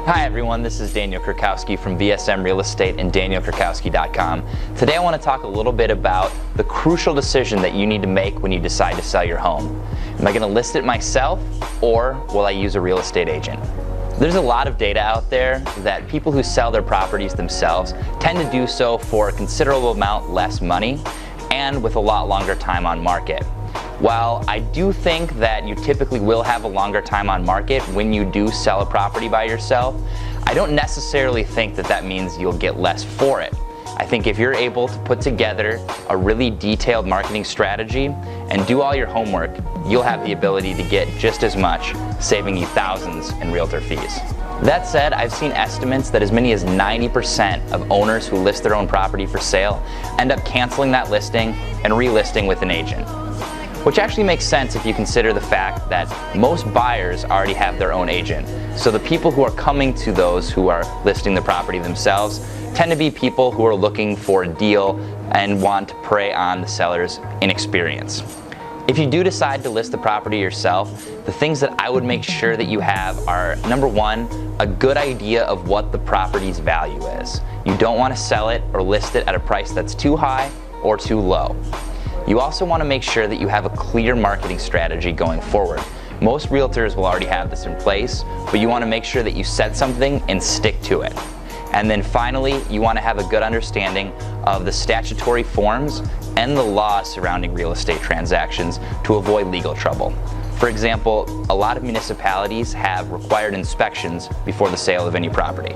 Hi everyone, this is Daniel Kurkowski from VSM Real Estate and danielkurkowski.com. Today I want to talk a little bit about the crucial decision that you need to make when you decide to sell your home. Am I going to list it myself, or will I use a real estate agent? There's a lot of data out there that people who sell their properties themselves tend to do so for a considerable amount less money and with a lot longer time on market. While I do think that you typically will have a longer time on market when you do sell a property by yourself, I don't necessarily think that that means you'll get less for it. I think if you're able to put together a really detailed marketing strategy and do all your homework, you'll have the ability to get just as much, saving you thousands in realtor fees. That said, I've seen estimates that as many as 90% of owners who list their own property for sale end up canceling that listing and relisting with an agent. Which actually makes sense if you consider the fact that most buyers already have their own agent. So the people who are coming to those who are listing the property themselves tend to be people who are looking for a deal and want to prey on the seller's inexperience. If you do decide to list the property yourself, the things that I would make sure that you have are, number one, a good idea of what the property's value is. You don't want to sell it or list it at a price that's too high or too low. You also want to make sure that you have a clear marketing strategy going forward. Most realtors will already have this in place, but you want to make sure that you set something and stick to it. And then finally, you want to have a good understanding of the statutory forms and the laws surrounding real estate transactions to avoid legal trouble. For example, a lot of municipalities have required inspections before the sale of any property.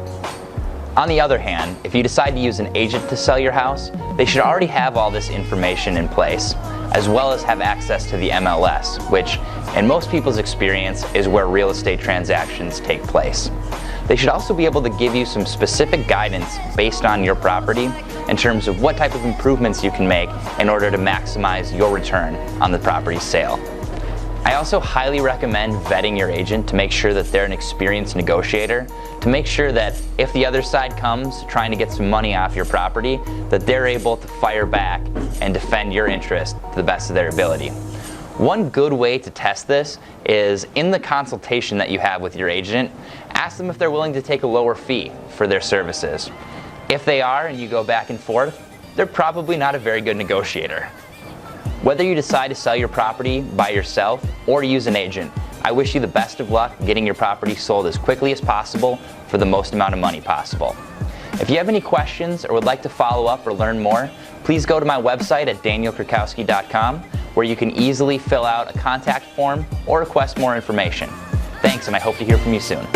On the other hand, if you decide to use an agent to sell your house, they should already have all this information in place, as well as have access to the MLS, which, in most people's experience, is where real estate transactions take place. They should also be able to give you some specific guidance based on your property in terms of what type of improvements you can make in order to maximize your return on the property's sale. I also highly recommend vetting your agent to make sure that they're an experienced negotiator, to make sure that if the other side comes trying to get some money off your property, that they're able to fire back and defend your interest to the best of their ability. One good way to test this is in the consultation that you have with your agent, ask them if they're willing to take a lower fee for their services. If they are and you go back and forth, they're probably not a very good negotiator. Whether you decide to sell your property by yourself or to use an agent, I wish you the best of luck getting your property sold as quickly as possible for the most amount of money possible. If you have any questions or would like to follow up or learn more, please go to my website at danielkurkowski.com, where you can easily fill out a contact form or request more information. Thanks, and I hope to hear from you soon.